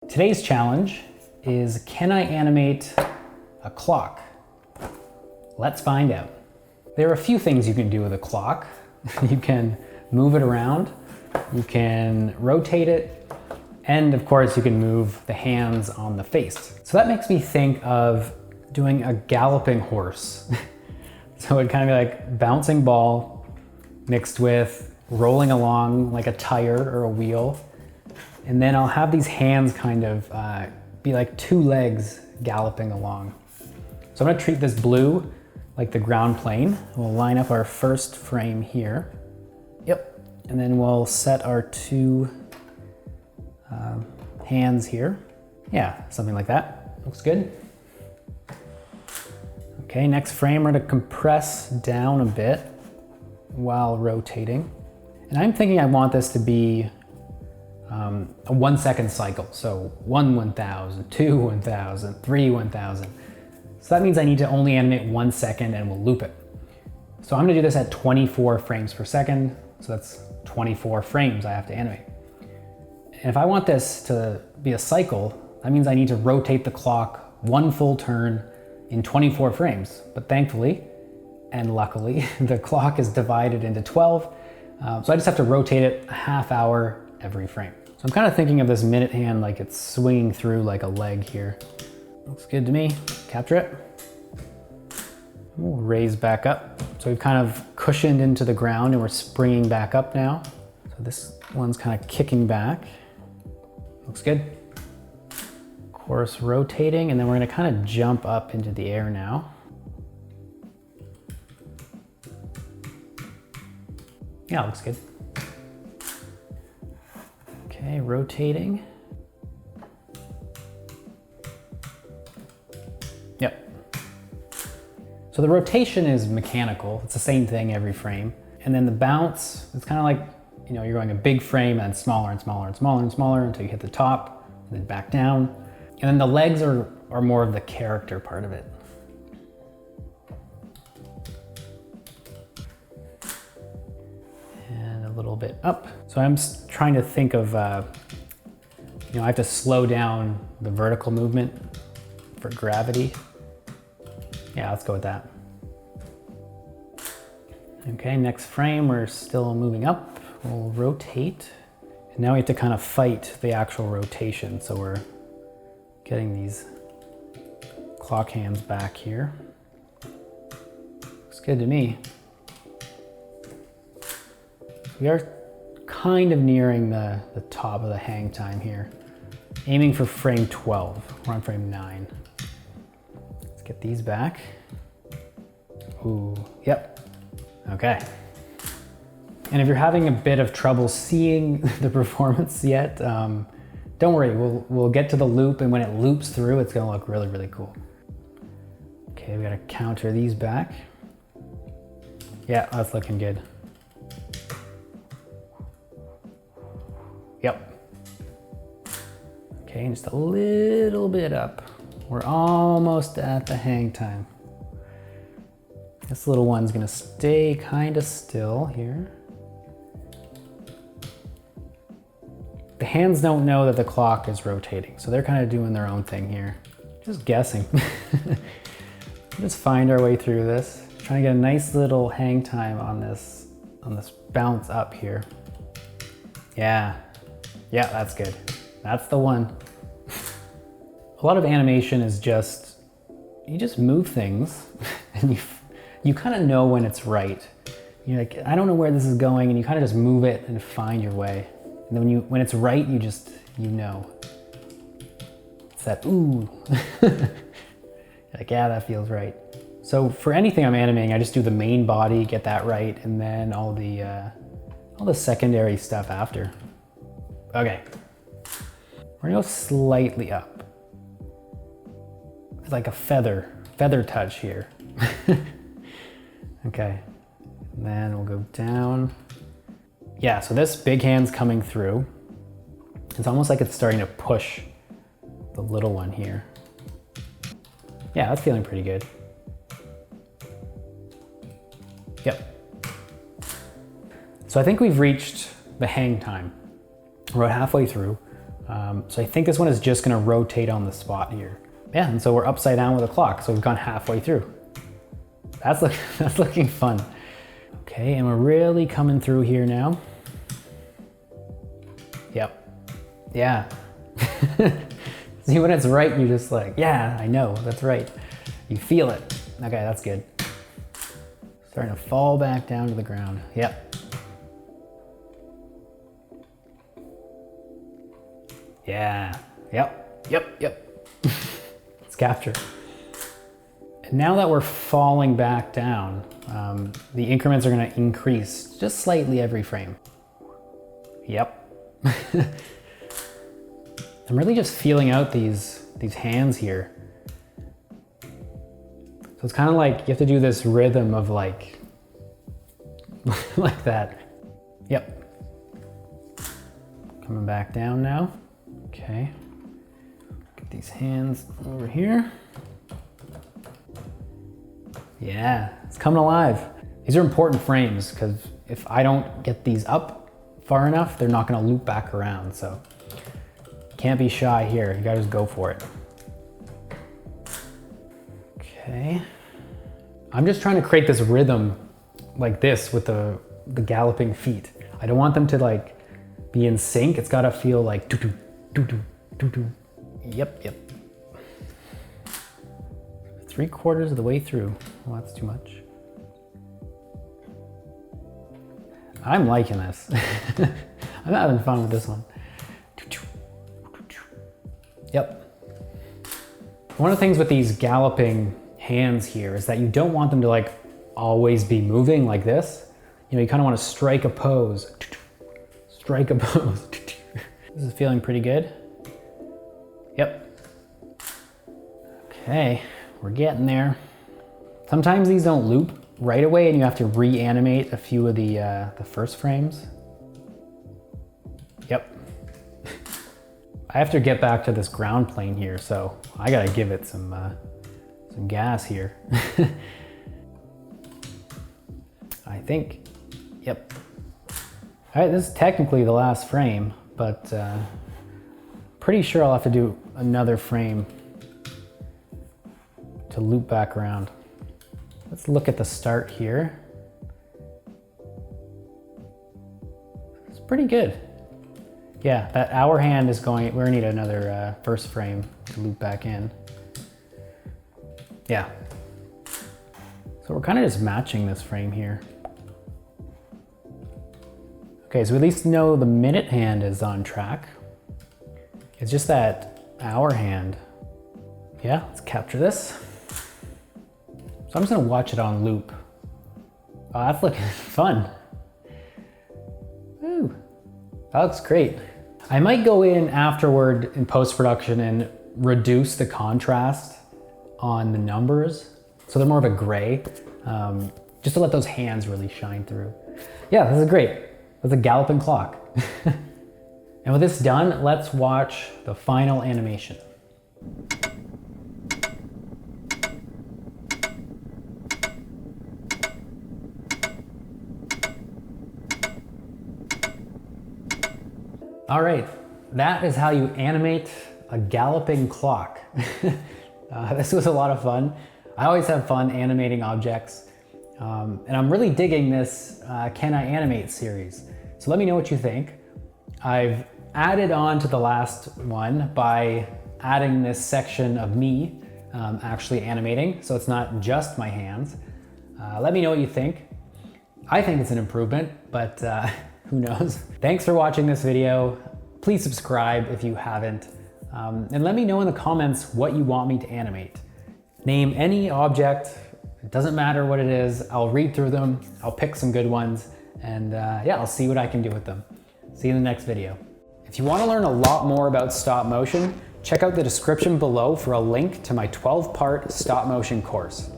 Today's challenge is, can I animate a clock? Let's find out. There are a few things you can do with a clock. You can move it around, you can rotate it, and of course you can move the hands on the face. So that makes me think of doing a galloping horse. So it'd kind of be like bouncing ball mixed with rolling along like a tire or a wheel. And then I'll have these hands kind of be like two legs galloping along. So I'm gonna treat this blue like the ground plane. We'll line up our first frame here. Yep, and then we'll set our two hands here. Yeah, something like that, looks good. Okay, next frame, we're gonna compress down a bit while rotating. And I'm thinking I want this to be a 1 second cycle. So 1 1000, 2 1000, 3 1000. So that means I need to only animate 1 second and we'll loop it. So I'm gonna do this at 24 frames per second. So that's 24 frames I have to animate. And if I want this to be a cycle, that means I need to rotate the clock 1 full turn in 24 frames. But thankfully, and luckily, the clock is divided into 12. So I just have to rotate it a half hour every frame. So I'm kind of thinking of this minute hand like it's swinging through like a leg here. Looks good to me. Capture it. We'll raise back up. So we've kind of cushioned into the ground and we're springing back up now. So this one's kind of kicking back. Looks good. Of course, rotating, and then we're gonna kind of jump up into the air now. Yeah, looks good. Okay, rotating. Yep. So the rotation is mechanical. It's the same thing every frame. And then the bounce, it's kind of like, you know, you're going a big frame and smaller and smaller and smaller and smaller until you hit the top and then back down. And then the legs are more of the character part of it. And a little bit up. So I'm trying to think of, you know, I have to slow down the vertical movement for gravity. Yeah, let's go with that. Okay, next frame, we're still moving up. We'll rotate. And now we have to kind of fight the actual rotation. So we're getting these clock hands back here. Looks good to me. We are kind of nearing the top of the hang time here. Aiming for frame 12. We're on frame 9. Let's get these back. Ooh, yep. Okay. And if you're having a bit of trouble seeing the performance yet, don't worry, we'll get to the loop, and when it loops through, it's gonna look really, really cool. Okay, we gotta counter these back. Yeah, that's looking good. Yep. Okay, just a little bit up. We're almost at the hang time. This little one's gonna stay kind of still here. The hands don't know that the clock is rotating, so they're kind of doing their own thing here. Just guessing. Just find our way through this. Trying to get a nice little hang time on this bounce up here. Yeah, that's good. That's the one. A lot of animation is just, you just move things and you kind of know when it's right. You're like, I don't know where this is going, and you kind of just move it and find your way. And then when it's right, you know. It's that, ooh. You're like, yeah, that feels right. So for anything I'm animating, I just do the main body, get that right, and then all the secondary stuff after. Okay. We're gonna go slightly up. It's like a feather touch here. Okay, and then we'll go down. Yeah, so this big hand's coming through. It's almost like it's starting to push the little one here. Yeah, that's feeling pretty good. Yep. So I think we've reached the hang time. We're about halfway through. So I think this one is just gonna rotate on the spot here. Yeah, and so we're upside down with a clock, so we've gone halfway through. That's looking fun. Okay, and we're really coming through here now. Yep, yeah. See, when it's right, you're just like, yeah, I know, that's right. You feel it. Okay, that's good. Starting to fall back down to the ground. Yep. Yeah, yep. Let's capture. And now that we're falling back down, the increments are gonna increase just slightly every frame. Yep. I'm really just feeling out these hands here. So it's kind of like you have to do this rhythm of like, like that. Yep. Coming back down now. Okay. Get these hands over here. Yeah, it's coming alive. These are important frames because if I don't get these up far enough, they're not gonna loop back around. So can't be shy here. You gotta just go for it. Okay. I'm just trying to create this rhythm like this with the galloping feet. I don't want them to like be in sync. It's gotta feel like doo-doo, doo-doo, doo-doo. Yep. 3/4 of the way through. Well, that's too much. I'm liking this. I'm having fun with this one. Yep. One of the things with these galloping hands here is that you don't want them to like always be moving like this. You know, you kind of want to strike a pose. Strike a pose. This is feeling pretty good. Yep. Okay, we're getting there. Sometimes these don't loop right away and you have to reanimate a few of the first frames. Yep. I have to get back to this ground plane here, so I gotta give it some gas here. I think, yep. All right, this is technically the last frame, but pretty sure I'll have to do another frame to loop back around. Let's look at the start here. It's pretty good. Yeah, that hour hand is going, we're gonna need another first frame to loop back in. Yeah. So we're kind of just matching this frame here. Okay, so we at least know the minute hand is on track. It's just that hour hand. Yeah, let's capture this. So I'm just gonna watch it on loop. Oh, that's looking fun. Woo, that looks great. I might go in afterward in post-production and reduce the contrast on the numbers so they're more of a gray, just to let those hands really shine through. Yeah, this is great. That's a galloping clock. And with this done, let's watch the final animation. All right, that is how you animate a galloping clock. This was a lot of fun. I always have fun animating objects. And I'm really digging this Can I Animate series. So let me know what you think. I've added on to the last one by adding this section of me actually animating, so it's not just my hands. Let me know what you think. I think it's an improvement, but who knows? Thanks for watching this video. Please subscribe if you haven't. And let me know in the comments what you want me to animate. Name any object, it doesn't matter what it is. I'll read through them, I'll pick some good ones, and yeah, I'll see what I can do with them. See you in the next video. If you want to learn a lot more about stop motion, check out the description below for a link to my 12-part stop motion course.